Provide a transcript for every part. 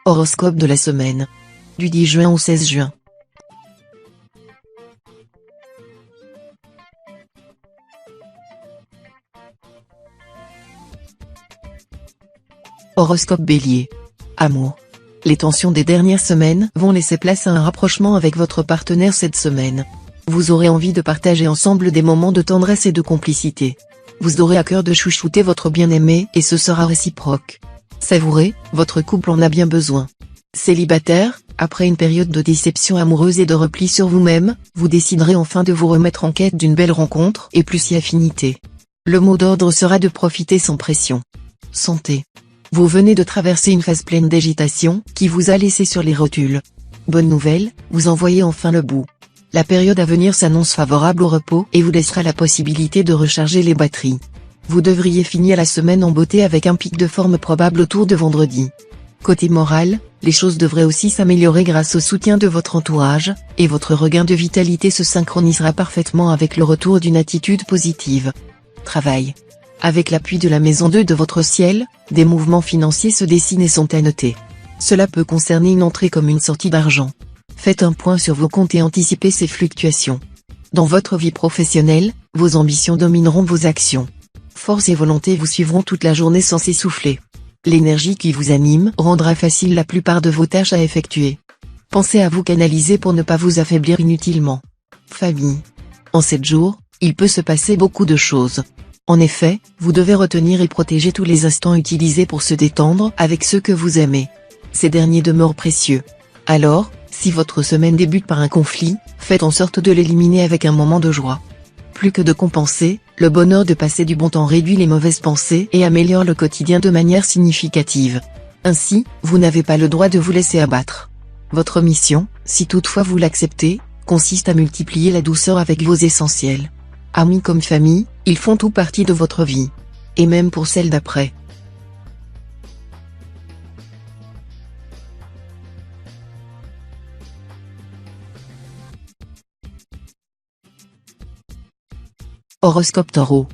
Horoscope de la semaine. Du 10 juin au 16 juin. Horoscope Bélier. Amour. Les tensions des dernières semaines vont laisser place à un rapprochement avec votre partenaire cette semaine. Vous aurez envie de partager ensemble des moments de tendresse et de complicité. Vous aurez à cœur de chouchouter votre bien-aimé et ce sera réciproque. Savourez, votre couple en a bien besoin. Célibataire, après une période de déception amoureuse et de repli sur vous-même, vous déciderez enfin de vous remettre en quête d'une belle rencontre et plus si affinité. Le mot d'ordre sera de profiter sans pression. Santé. Vous venez de traverser une phase pleine d'agitation qui vous a laissé sur les rotules. Bonne nouvelle, vous en voyez enfin le bout. La période à venir s'annonce favorable au repos et vous laissera la possibilité de recharger les batteries. Vous devriez finir la semaine en beauté avec un pic de forme probable autour de vendredi. Côté moral, les choses devraient aussi s'améliorer grâce au soutien de votre entourage, et votre regain de vitalité se synchronisera parfaitement avec le retour d'une attitude positive. Travail. Avec l'appui de la maison 2 de votre ciel, des mouvements financiers se dessinent et sont à noter. Cela peut concerner une entrée comme une sortie d'argent. Faites un point sur vos comptes et anticipez ces fluctuations. Dans votre vie professionnelle, vos ambitions domineront vos actions. Force et volonté vous suivront toute la journée sans s'essouffler. L'énergie qui vous anime rendra facile la plupart de vos tâches à effectuer. Pensez à vous canaliser pour ne pas vous affaiblir inutilement. Famille. En 7 jours, il peut se passer beaucoup de choses. En effet, vous devez retenir et protéger tous les instants utilisés pour se détendre avec ceux que vous aimez. Ces derniers demeurent précieux. Alors, si votre semaine débute par un conflit, faites en sorte de l'éliminer avec un moment de joie. Plus que de compenser, le bonheur de passer du bon temps réduit les mauvaises pensées et améliore le quotidien de manière significative. Ainsi, vous n'avez pas le droit de vous laisser abattre. Votre mission, si toutefois vous l'acceptez, consiste à multiplier la douceur avec vos essentiels. Amis comme famille, ils font tout partie de votre vie. Et même pour celle d'après. Horoscope Taureau.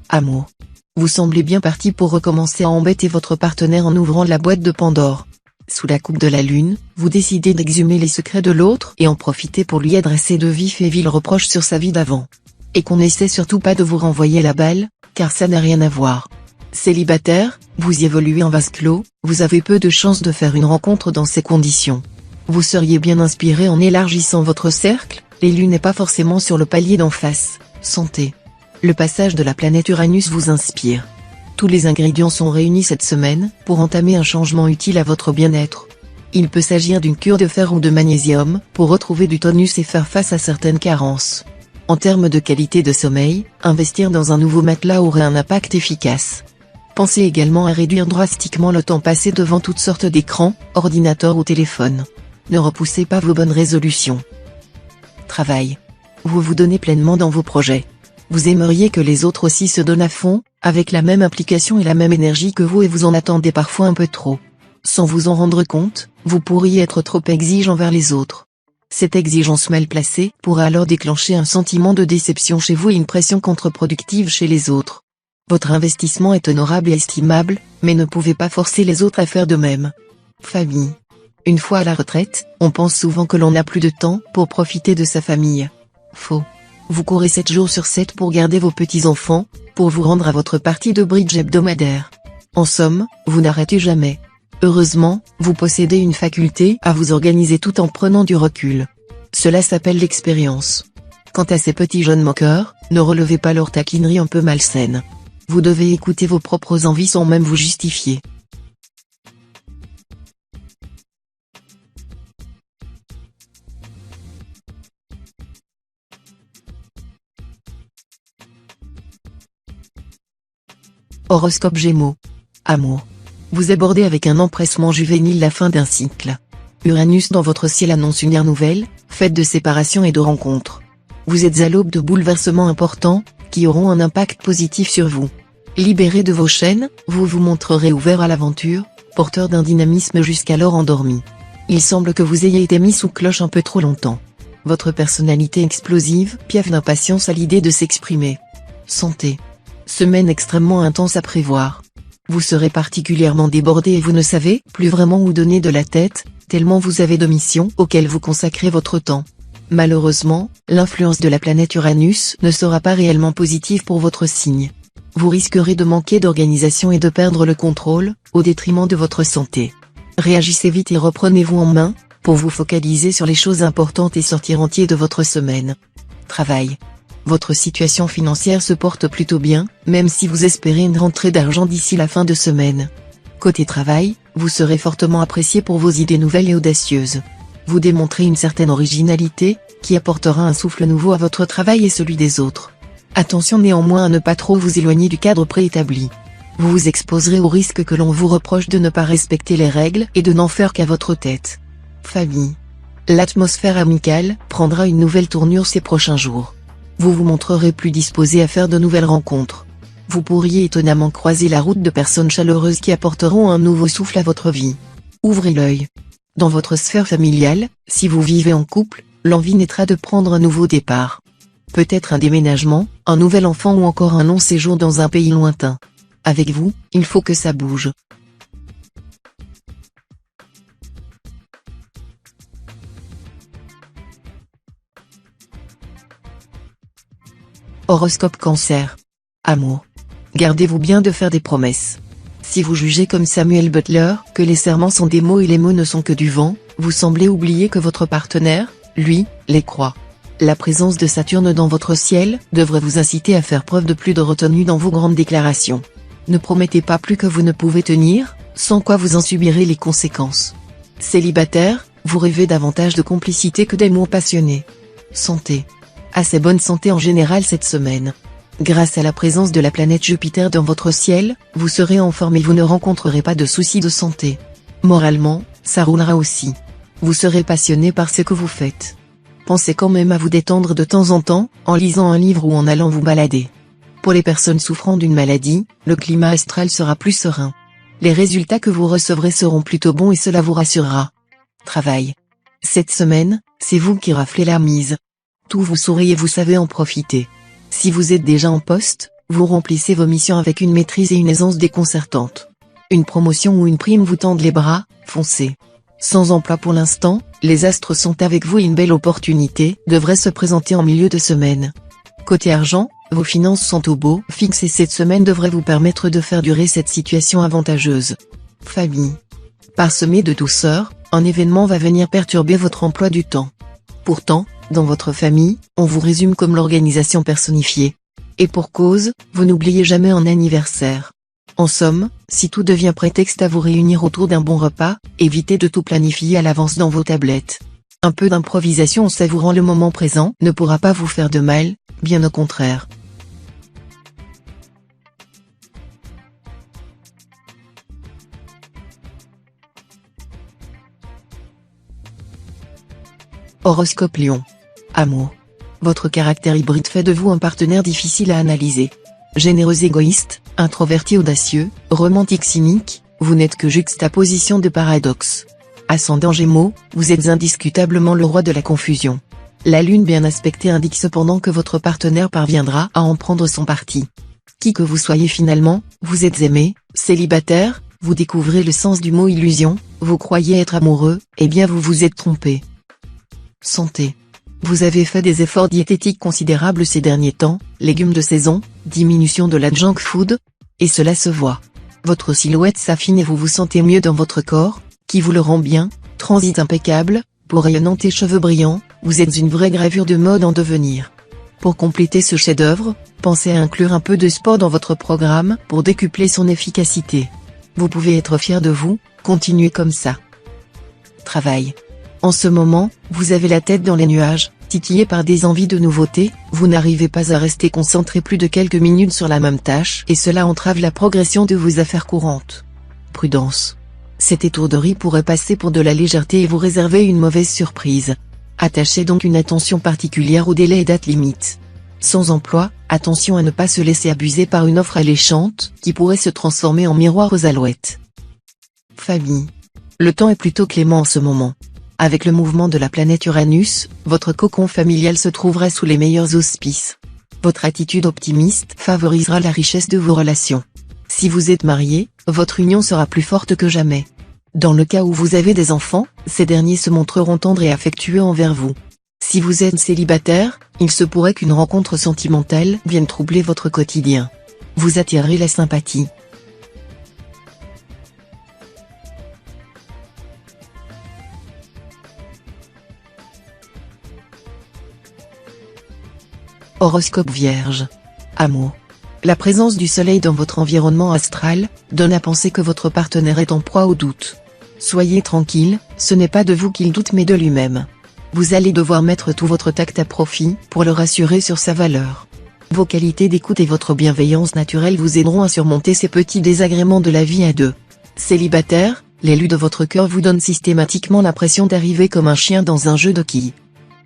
Amour. Vous semblez bien parti pour recommencer à embêter votre partenaire en ouvrant la boîte de Pandore. Sous la coupe de la lune, vous décidez d'exhumer les secrets de l'autre et en profiter pour lui adresser de vifs et vils reproches sur sa vie d'avant. Et qu'on n'essaie surtout pas de vous renvoyer la balle, car ça n'a rien à voir. Célibataire, vous évoluez en vase clos, vous avez peu de chances de faire une rencontre dans ces conditions. Vous seriez bien inspiré en élargissant votre cercle, l'élu n'est pas forcément sur le palier d'en face. Santé. Le passage de la planète Uranus vous inspire. Tous les ingrédients sont réunis cette semaine pour entamer un changement utile à votre bien-être. Il peut s'agir d'une cure de fer ou de magnésium pour retrouver du tonus et faire face à certaines carences. En termes de qualité de sommeil, investir dans un nouveau matelas aurait un impact efficace. Pensez également à réduire drastiquement le temps passé devant toutes sortes d'écrans, ordinateurs ou téléphones. Ne repoussez pas vos bonnes résolutions. Travail. Vous vous donnez pleinement dans vos projets. Vous aimeriez que les autres aussi se donnent à fond, avec la même implication et la même énergie que vous et vous en attendez parfois un peu trop. Sans vous en rendre compte, vous pourriez être trop exigeant envers les autres. Cette exigence mal placée pourrait alors déclencher un sentiment de déception chez vous et une pression contre-productive chez les autres. Votre investissement est honorable et estimable, mais ne pouvez pas forcer les autres à faire de même. Famille. Une fois à la retraite, on pense souvent que l'on n'a plus de temps pour profiter de sa famille. Faux. Vous courez 7 jours sur 7 pour garder vos petits-enfants, pour vous rendre à votre partie de bridge hebdomadaire. En somme, vous n'arrêtez jamais. Heureusement, vous possédez une faculté à vous organiser tout en prenant du recul. Cela s'appelle l'expérience. Quant à ces petits jeunes moqueurs, ne relevez pas leurs taquineries un peu malsaines. Vous devez écouter vos propres envies sans même vous justifier. Horoscope Gémeaux. Amour. Vous abordez avec un empressement juvénile la fin d'un cycle. Uranus dans votre ciel annonce une ère nouvelle, faite de séparation et de rencontres. Vous êtes à l'aube de bouleversements importants, qui auront un impact positif sur vous. Libéré de vos chaînes, vous vous montrerez ouvert à l'aventure, porteur d'un dynamisme jusqu'alors endormi. Il semble que vous ayez été mis sous cloche un peu trop longtemps. Votre personnalité explosive piaffe d'impatience à l'idée de s'exprimer. Santé. Semaine extrêmement intense à prévoir. Vous serez particulièrement débordé et vous ne savez plus vraiment où donner de la tête, tellement vous avez de missions auxquelles vous consacrez votre temps. Malheureusement, l'influence de la planète Uranus ne sera pas réellement positive pour votre signe. Vous risquerez de manquer d'organisation et de perdre le contrôle, au détriment de votre santé. Réagissez vite et reprenez-vous en main, pour vous focaliser sur les choses importantes et sortir entier de votre semaine. Travail. Votre situation financière se porte plutôt bien, même si vous espérez une rentrée d'argent d'ici la fin de semaine. Côté travail, vous serez fortement apprécié pour vos idées nouvelles et audacieuses. Vous démontrez une certaine originalité, qui apportera un souffle nouveau à votre travail et celui des autres. Attention néanmoins à ne pas trop vous éloigner du cadre préétabli. Vous vous exposerez au risque que l'on vous reproche de ne pas respecter les règles et de n'en faire qu'à votre tête. Famille. L'atmosphère amicale prendra une nouvelle tournure ces prochains jours. Vous vous montrerez plus disposé à faire de nouvelles rencontres. Vous pourriez étonnamment croiser la route de personnes chaleureuses qui apporteront un nouveau souffle à votre vie. Ouvrez l'œil. Dans votre sphère familiale, si vous vivez en couple, l'envie naîtra de prendre un nouveau départ. Peut-être un déménagement, un nouvel enfant ou encore un long séjour dans un pays lointain. Avec vous, il faut que ça bouge. Horoscope Cancer. Amour. Gardez-vous bien de faire des promesses. Si vous jugez comme Samuel Butler que les serments sont des mots et les mots ne sont que du vent, vous semblez oublier que votre partenaire, lui, les croit. La présence de Saturne dans votre ciel devrait vous inciter à faire preuve de plus de retenue dans vos grandes déclarations. Ne promettez pas plus que vous ne pouvez tenir, sans quoi vous en subirez les conséquences. Célibataire, vous rêvez davantage de complicité que d'amour passionné. Santé. Assez bonne santé en général cette semaine. Grâce à la présence de la planète Jupiter dans votre ciel, vous serez en forme et vous ne rencontrerez pas de soucis de santé. Moralement, ça roulera aussi. Vous serez passionné par ce que vous faites. Pensez quand même à vous détendre de temps en temps, en lisant un livre ou en allant vous balader. Pour les personnes souffrant d'une maladie, le climat astral sera plus serein. Les résultats que vous recevrez seront plutôt bons et cela vous rassurera. Travail. Cette semaine, c'est vous qui raflez la mise. Tout vous sourit et vous savez en profiter. Si vous êtes déjà en poste, vous remplissez vos missions avec une maîtrise et une aisance déconcertante. Une promotion ou une prime vous tendent les bras, foncez. Sans emploi pour l'instant, les astres sont avec vous et une belle opportunité devrait se présenter en milieu de semaine. Côté argent, vos finances sont au beau fixe et cette semaine devrait vous permettre de faire durer cette situation avantageuse. Famille. Parsemé de douceur, un événement va venir perturber votre emploi du temps. Pourtant, dans votre famille, on vous résume comme l'organisation personnifiée. Et pour cause, vous n'oubliez jamais un anniversaire. En somme, si tout devient prétexte à vous réunir autour d'un bon repas, évitez de tout planifier à l'avance dans vos tablettes. Un peu d'improvisation en savourant le moment présent ne pourra pas vous faire de mal, bien au contraire. Horoscope Lion. Amour. Votre caractère hybride fait de vous un partenaire difficile à analyser. Généreux égoïste, introverti audacieux, romantique cynique, vous n'êtes que juxtaposition de paradoxes. Ascendant Gémeaux, vous êtes indiscutablement le roi de la confusion. La lune bien aspectée indique cependant que votre partenaire parviendra à en prendre son parti. Qui que vous soyez finalement, vous êtes aimé, célibataire, vous découvrez le sens du mot illusion, vous croyez être amoureux, eh bien vous vous êtes trompé. Santé. Vous avez fait des efforts diététiques considérables ces derniers temps, légumes de saison, diminution de la junk food, et cela se voit. Votre silhouette s'affine et vous vous sentez mieux dans votre corps, qui vous le rend bien, transit impeccable, peau rayonnante et cheveux brillants, vous êtes une vraie gravure de mode en devenir. Pour compléter ce chef-d'œuvre, pensez à inclure un peu de sport dans votre programme pour décupler son efficacité. Vous pouvez être fier de vous, continuez comme ça. Travail. En ce moment, vous avez la tête dans les nuages, titillé par des envies de nouveautés, vous n'arrivez pas à rester concentré plus de quelques minutes sur la même tâche et cela entrave la progression de vos affaires courantes. Prudence. Cette étourderie pourrait passer pour de la légèreté et vous réserver une mauvaise surprise. Attachez donc une attention particulière aux délais et dates limites. Sans emploi, attention à ne pas se laisser abuser par une offre alléchante qui pourrait se transformer en miroir aux alouettes. Famille. Le temps est plutôt clément en ce moment. Avec le mouvement de la planète Uranus, votre cocon familial se trouvera sous les meilleurs auspices. Votre attitude optimiste favorisera la richesse de vos relations. Si vous êtes marié, votre union sera plus forte que jamais. Dans le cas où vous avez des enfants, ces derniers se montreront tendres et affectueux envers vous. Si vous êtes célibataire, il se pourrait qu'une rencontre sentimentale vienne troubler votre quotidien. Vous attirerez la sympathie. Horoscope Vierge. Amour. La présence du soleil dans votre environnement astral donne à penser que votre partenaire est en proie au doute. Soyez tranquille, ce n'est pas de vous qu'il doute mais de lui-même. Vous allez devoir mettre tout votre tact à profit pour le rassurer sur sa valeur. Vos qualités d'écoute et votre bienveillance naturelle vous aideront à surmonter ces petits désagréments de la vie à deux. Célibataire, l'élu de votre cœur vous donne systématiquement l'impression d'arriver comme un chien dans un jeu de quilles.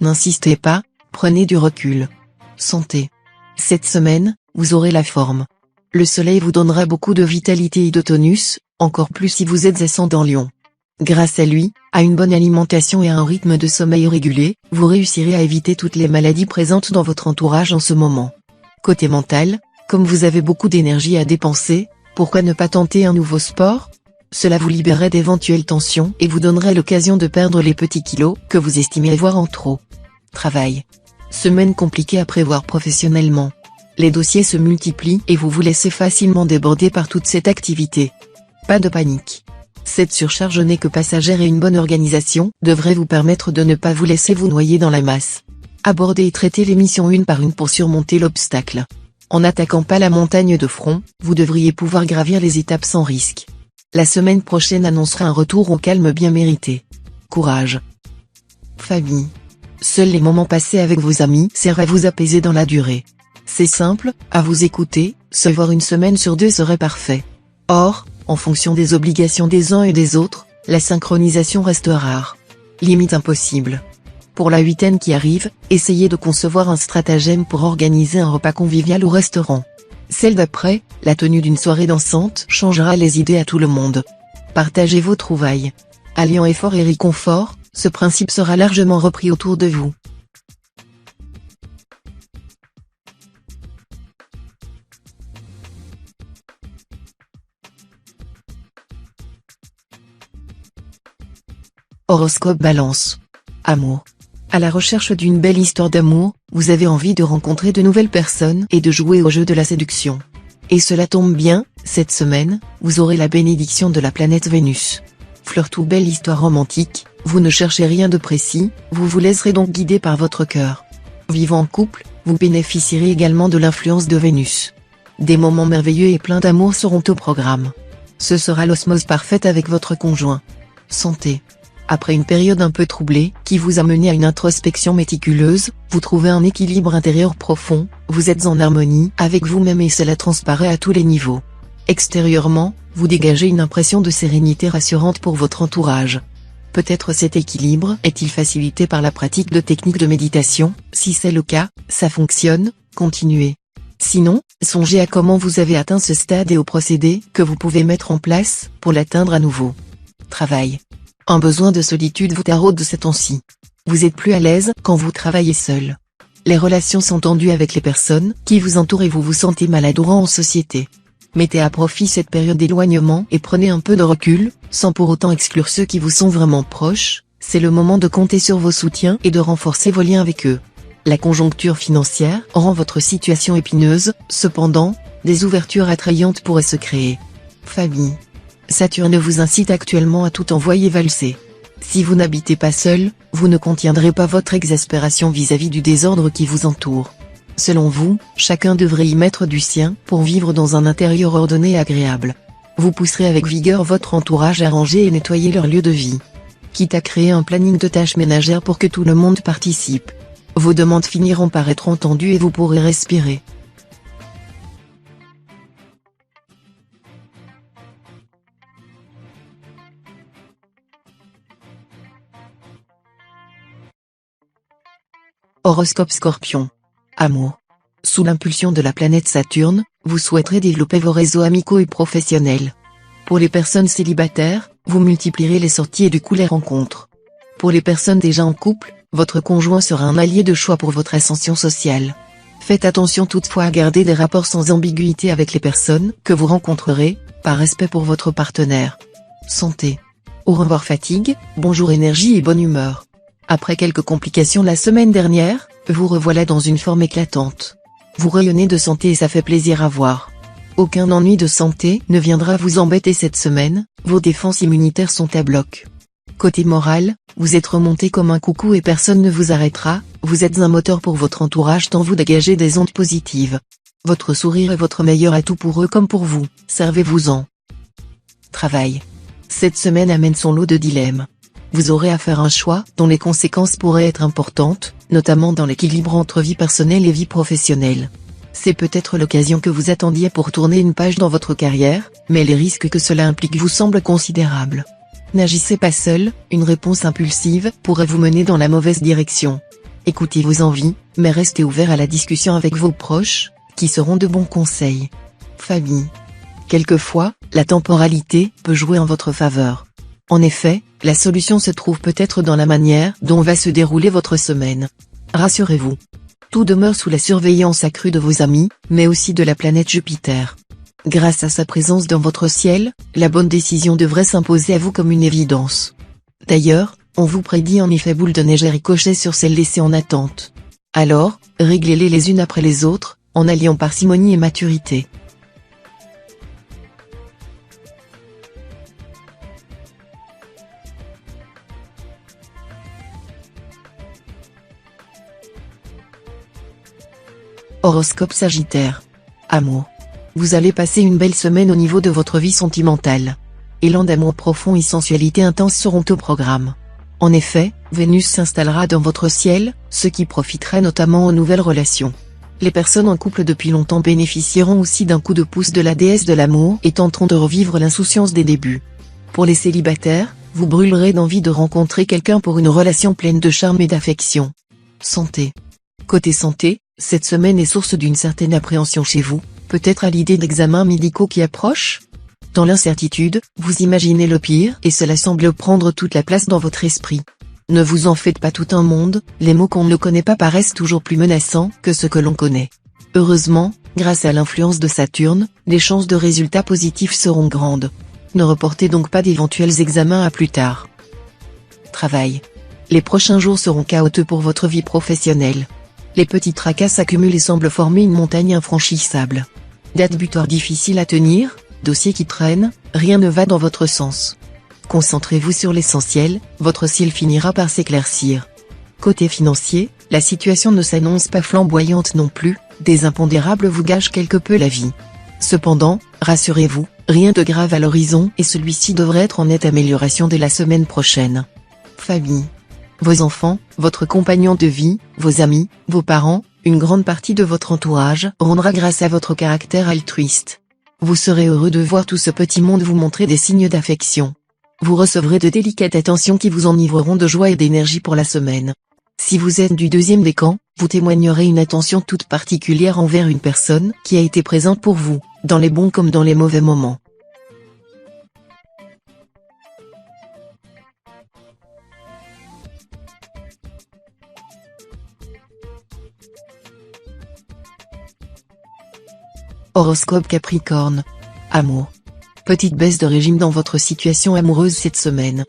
N'insistez pas, prenez du recul. Santé. Cette semaine, vous aurez la forme. Le soleil vous donnera beaucoup de vitalité et de tonus, encore plus si vous êtes ascendant Lion. Grâce à lui, à une bonne alimentation et à un rythme de sommeil régulier, vous réussirez à éviter toutes les maladies présentes dans votre entourage en ce moment. Côté mental, comme vous avez beaucoup d'énergie à dépenser, pourquoi ne pas tenter un nouveau sport? Cela vous libérerait d'éventuelles tensions et vous donnerait l'occasion de perdre les petits kilos que vous estimez avoir en trop. Travail. Semaine compliquée à prévoir professionnellement. Les dossiers se multiplient et vous vous laissez facilement déborder par toute cette activité. Pas de panique. Cette surcharge n'est que passagère et une bonne organisation devrait vous permettre de ne pas vous laisser vous noyer dans la masse. Abordez et traitez les missions une par une pour surmonter l'obstacle. En n'attaquant pas la montagne de front, vous devriez pouvoir gravir les étapes sans risque. La semaine prochaine annoncera un retour au calme bien mérité. Courage. Famille. Seuls les moments passés avec vos amis servent à vous apaiser dans la durée. C'est simple, à vous écouter, se voir une semaine sur deux serait parfait. Or, en fonction des obligations des uns et des autres, la synchronisation reste rare. Limite impossible. Pour la huitaine qui arrive, essayez de concevoir un stratagème pour organiser un repas convivial au restaurant. Celle d'après, la tenue d'une soirée dansante changera les idées à tout le monde. Partagez vos trouvailles. Alliant effort et réconfort, ce principe sera largement repris autour de vous. Horoscope Balance. Amour. À la recherche d'une belle histoire d'amour, vous avez envie de rencontrer de nouvelles personnes et de jouer au jeu de la séduction. Et cela tombe bien, cette semaine, vous aurez la bénédiction de la planète Vénus. Flirt ou belle histoire romantique, vous ne cherchez rien de précis, vous vous laisserez donc guider par votre cœur. Vivant en couple, vous bénéficierez également de l'influence de Vénus. Des moments merveilleux et pleins d'amour seront au programme. Ce sera l'osmose parfaite avec votre conjoint. Santé. Après une période un peu troublée, qui vous a mené à une introspection méticuleuse, vous trouvez un équilibre intérieur profond, vous êtes en harmonie avec vous-même et cela transparaît à tous les niveaux. Extérieurement, vous dégagez une impression de sérénité rassurante pour votre entourage. Peut-être cet équilibre est-il facilité par la pratique de techniques de méditation, si c'est le cas, ça fonctionne, continuez. Sinon, songez à comment vous avez atteint ce stade et aux procédés que vous pouvez mettre en place pour l'atteindre à nouveau. Travail. Un besoin de solitude vous taraude de ces temps-ci. Vous êtes plus à l'aise quand vous travaillez seul. Les relations sont tendues avec les personnes qui vous entourent et vous vous sentez maladroit en société. Mettez à profit cette période d'éloignement et prenez un peu de recul, sans pour autant exclure ceux qui vous sont vraiment proches, c'est le moment de compter sur vos soutiens et de renforcer vos liens avec eux. La conjoncture financière rend votre situation épineuse, cependant, des ouvertures attrayantes pourraient se créer. Famille. Saturne vous incite actuellement à tout envoyer valser. Si vous n'habitez pas seul, vous ne contiendrez pas votre exaspération vis-à-vis du désordre qui vous entoure. Selon vous, chacun devrait y mettre du sien pour vivre dans un intérieur ordonné et agréable. Vous pousserez avec vigueur votre entourage à ranger et nettoyer leur lieu de vie. Quitte à créer un planning de tâches ménagères pour que tout le monde participe. Vos demandes finiront par être entendues et vous pourrez respirer. Horoscope Scorpion. Amour. Sous l'impulsion de la planète Saturne, vous souhaiterez développer vos réseaux amicaux et professionnels. Pour les personnes célibataires, vous multiplierez les sorties et du coup les rencontres. Pour les personnes déjà en couple, votre conjoint sera un allié de choix pour votre ascension sociale. Faites attention toutefois à garder des rapports sans ambiguïté avec les personnes que vous rencontrerez, par respect pour votre partenaire. Santé. Au revoir fatigue, bonjour énergie et bonne humeur. Après quelques complications la semaine dernière, vous revoilà dans une forme éclatante. Vous rayonnez de santé et ça fait plaisir à voir. Aucun ennui de santé ne viendra vous embêter cette semaine, vos défenses immunitaires sont à bloc. Côté moral, vous êtes remonté comme un coucou et personne ne vous arrêtera, vous êtes un moteur pour votre entourage tant vous dégagez des ondes positives. Votre sourire est votre meilleur atout pour eux comme pour vous, servez-vous-en. Travail. Cette semaine amène son lot de dilemmes. Vous aurez à faire un choix dont les conséquences pourraient être importantes, notamment dans l'équilibre entre vie personnelle et vie professionnelle. C'est peut-être l'occasion que vous attendiez pour tourner une page dans votre carrière, mais les risques que cela implique vous semblent considérables. N'agissez pas seul, une réponse impulsive pourrait vous mener dans la mauvaise direction. Écoutez vos envies, mais restez ouvert à la discussion avec vos proches, qui seront de bons conseils. Famille. Quelquefois, la temporalité peut jouer en votre faveur. En effet, la solution se trouve peut-être dans la manière dont va se dérouler votre semaine. Rassurez-vous. Tout demeure sous la surveillance accrue de vos amis, mais aussi de la planète Jupiter. Grâce à sa présence dans votre ciel, la bonne décision devrait s'imposer à vous comme une évidence. D'ailleurs, on vous prédit en effet boule de neige et ricochet sur celles laissées en attente. Alors, réglez-les les unes après les autres, en alliant parcimonie et maturité. Horoscope Sagittaire. Amour. Vous allez passer une belle semaine au niveau de votre vie sentimentale. Élan d'amour profond et sensualité intense seront au programme. En effet, Vénus s'installera dans votre ciel, ce qui profitera notamment aux nouvelles relations. Les personnes en couple depuis longtemps bénéficieront aussi d'un coup de pouce de la déesse de l'amour et tenteront de revivre l'insouciance des débuts. Pour les célibataires, vous brûlerez d'envie de rencontrer quelqu'un pour une relation pleine de charme et d'affection. Santé. Côté santé, cette semaine est source d'une certaine appréhension chez vous, peut-être à l'idée d'examens médicaux qui approchent. Dans l'incertitude, vous imaginez le pire et cela semble prendre toute la place dans votre esprit. Ne vous en faites pas tout un monde, les mots qu'on ne connaît pas paraissent toujours plus menaçants que ceux que l'on connaît. Heureusement, grâce à l'influence de Saturne, les chances de résultats positifs seront grandes. Ne reportez donc pas d'éventuels examens à plus tard. Travail. Les prochains jours seront chaotiques pour votre vie professionnelle. Les petits tracas s'accumulent et semblent former une montagne infranchissable. Date butoir difficile à tenir, dossier qui traîne, rien ne va dans votre sens. Concentrez-vous sur l'essentiel, votre ciel finira par s'éclaircir. Côté financier, la situation ne s'annonce pas flamboyante non plus, des impondérables vous gâchent quelque peu la vie. Cependant, rassurez-vous, rien de grave à l'horizon et celui-ci devrait être en nette amélioration dès la semaine prochaine. Famille. Vos enfants, votre compagnon de vie, vos amis, vos parents, une grande partie de votre entourage rendra grâce à votre caractère altruiste. Vous serez heureux de voir tout ce petit monde vous montrer des signes d'affection. Vous recevrez de délicates attentions qui vous enivreront de joie et d'énergie pour la semaine. Si vous êtes du deuxième des camps, vous témoignerez une attention toute particulière envers une personne qui a été présente pour vous, dans les bons comme dans les mauvais moments. Horoscope Capricorne. Amour. Petite baisse de régime dans votre situation amoureuse cette semaine.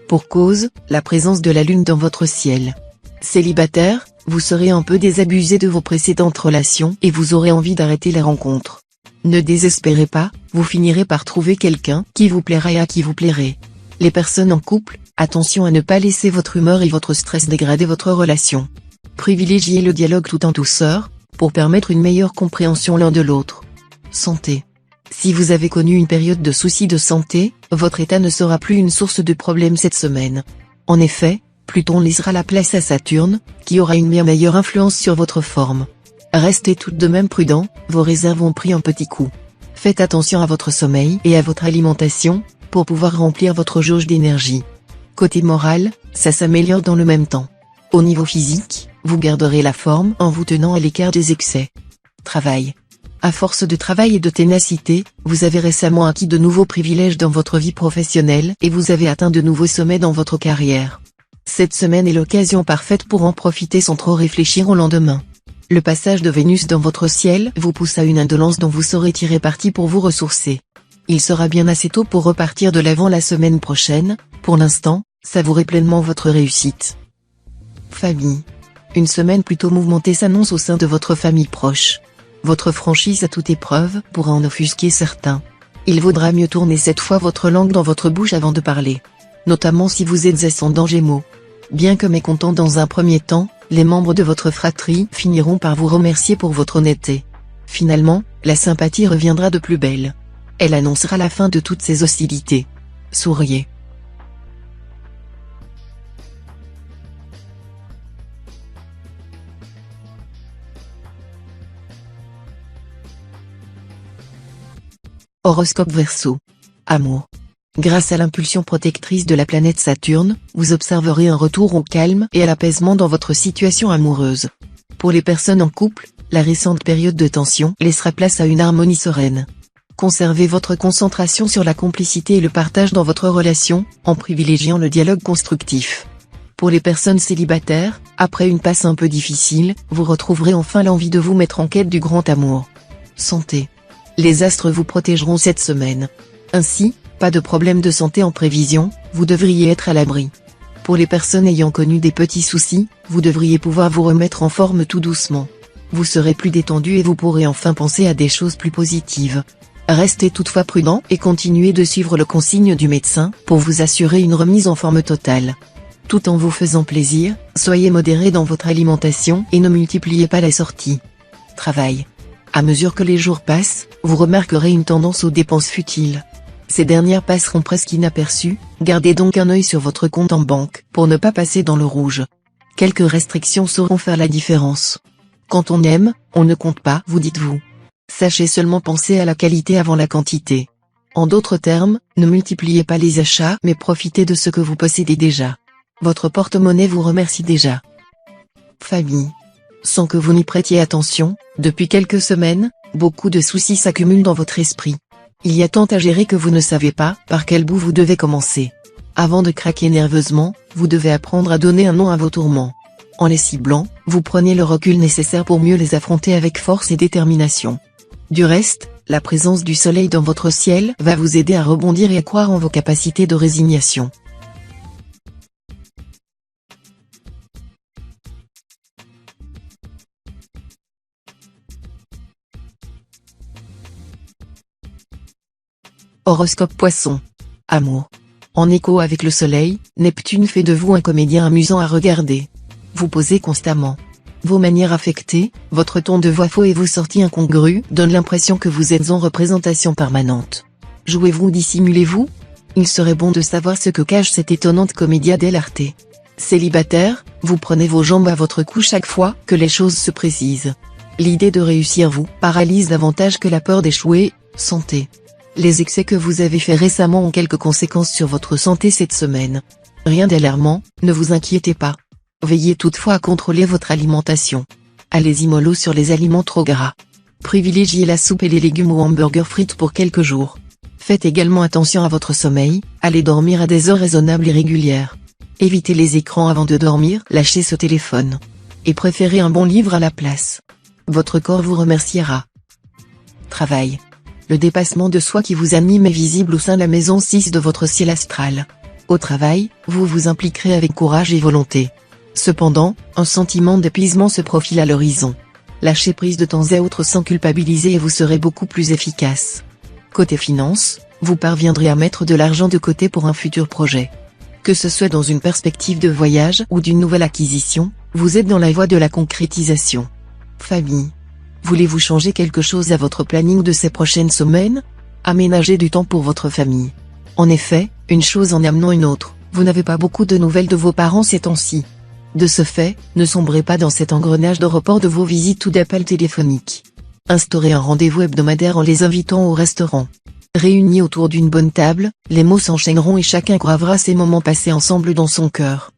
Pour cause, la présence de la lune dans votre ciel. Célibataire, vous serez un peu désabusé de vos précédentes relations et vous aurez envie d'arrêter les rencontres. Ne désespérez pas, vous finirez par trouver quelqu'un qui vous plaira et à qui vous plairez. Les personnes en couple, attention à ne pas laisser votre humeur et votre stress dégrader votre relation. Privilégiez le dialogue tout en douceur, pour permettre une meilleure compréhension l'un de l'autre. Santé. Si vous avez connu une période de soucis de santé, votre état ne sera plus une source de problèmes cette semaine. En effet, Pluton laissera la place à Saturne, qui aura une bien meilleure influence sur votre forme. Restez tout de même prudent, vos réserves ont pris un petit coup. Faites attention à votre sommeil et à votre alimentation, pour pouvoir remplir votre jauge d'énergie. Côté moral, ça s'améliore dans le même temps. Au niveau physique, vous garderez la forme en vous tenant à l'écart des excès. Travail. À force de travail et de ténacité, vous avez récemment acquis de nouveaux privilèges dans votre vie professionnelle et vous avez atteint de nouveaux sommets dans votre carrière. Cette semaine est l'occasion parfaite pour en profiter sans trop réfléchir au lendemain. Le passage de Vénus dans votre ciel vous pousse à une indolence dont vous saurez tirer parti pour vous ressourcer. Il sera bien assez tôt pour repartir de l'avant la semaine prochaine. Pour l'instant, savourez pleinement votre réussite. Famille. Une semaine plutôt mouvementée s'annonce au sein de votre famille proche. Votre franchise à toute épreuve pourra en offusquer certains. Il vaudra mieux tourner cette fois votre langue dans votre bouche avant de parler. Notamment si vous êtes ascendant Gémeaux. Bien que mécontents dans un premier temps, les membres de votre fratrie finiront par vous remercier pour votre honnêteté. Finalement, la sympathie reviendra de plus belle. Elle annoncera la fin de toutes ces hostilités. Souriez. Horoscope Verseau. Amour. Grâce à l'impulsion protectrice de la planète Saturne, vous observerez un retour au calme et à l'apaisement dans votre situation amoureuse. Pour les personnes en couple, la récente période de tension laissera place à une harmonie sereine. Conservez votre concentration sur la complicité et le partage dans votre relation, en privilégiant le dialogue constructif. Pour les personnes célibataires, après une passe un peu difficile, vous retrouverez enfin l'envie de vous mettre en quête du grand amour. Santé. Les astres vous protégeront cette semaine. Ainsi, pas de problème de santé en prévision, vous devriez être à l'abri. Pour les personnes ayant connu des petits soucis, vous devriez pouvoir vous remettre en forme tout doucement. Vous serez plus détendu et vous pourrez enfin penser à des choses plus positives. Restez toutefois prudent et continuez de suivre le consigne du médecin pour vous assurer une remise en forme totale. Tout en vous faisant plaisir, soyez modéré dans votre alimentation et ne multipliez pas les sorties. Travail. À mesure que les jours passent, vous remarquerez une tendance aux dépenses futiles. Ces dernières passeront presque inaperçues, gardez donc un œil sur votre compte en banque pour ne pas passer dans le rouge. Quelques restrictions sauront faire la différence. Quand on aime, on ne compte pas, vous dites-vous. Sachez seulement penser à la qualité avant la quantité. En d'autres termes, ne multipliez pas les achats mais profitez de ce que vous possédez déjà. Votre porte-monnaie vous remercie déjà. Famille. Sans que vous n'y prêtiez attention, depuis quelques semaines, beaucoup de soucis s'accumulent dans votre esprit. Il y a tant à gérer que vous ne savez pas par quel bout vous devez commencer. Avant de craquer nerveusement, vous devez apprendre à donner un nom à vos tourments. En les ciblant, vous prenez le recul nécessaire pour mieux les affronter avec force et détermination. Du reste, la présence du soleil dans votre ciel va vous aider à rebondir et à croire en vos capacités de résignation. Horoscope Poisson. Amour. En écho avec le soleil, Neptune fait de vous un comédien amusant à regarder. Vous posez constamment. Vos manières affectées, votre ton de voix faux et vos sorties incongrues donnent l'impression que vous êtes en représentation permanente. Jouez-vous ou dissimulez-vous? Il serait bon de savoir ce que cache cette étonnante commedia dell'arte. Célibataire, vous prenez vos jambes à votre cou chaque fois que les choses se précisent. L'idée de réussir vous paralyse davantage que la peur d'échouer. Santé. Les excès que vous avez faits récemment ont quelques conséquences sur votre santé cette semaine. Rien d'alarmant, ne vous inquiétez pas. Veillez toutefois à contrôler votre alimentation. Allez-y mollo sur les aliments trop gras. Privilégiez la soupe et les légumes ou hamburgers frites pour quelques jours. Faites également attention à votre sommeil, allez dormir à des heures raisonnables et régulières. Évitez les écrans avant de dormir, lâchez ce téléphone. Et préférez un bon livre à la place. Votre corps vous remerciera. Travail. Le dépassement de soi qui vous anime est visible au sein de la maison 6 de votre ciel astral. Au travail, vous vous impliquerez avec courage et volonté. Cependant, un sentiment d'épuisement se profile à l'horizon. Lâchez prise de temps à autre sans culpabiliser et vous serez beaucoup plus efficace. Côté finance, vous parviendrez à mettre de l'argent de côté pour un futur projet. Que ce soit dans une perspective de voyage ou d'une nouvelle acquisition, vous êtes dans la voie de la concrétisation. Famille. Voulez-vous changer quelque chose à votre planning de ces prochaines semaines? Aménagez du temps pour votre famille. En effet, une chose en amenant une autre, vous n'avez pas beaucoup de nouvelles de vos parents ces temps-ci. De ce fait, ne sombrez pas dans cet engrenage de report de vos visites ou d'appels téléphoniques. Instaurez un rendez-vous hebdomadaire en les invitant au restaurant. Réunis autour d'une bonne table, les mots s'enchaîneront et chacun gravera ces moments passés ensemble dans son cœur.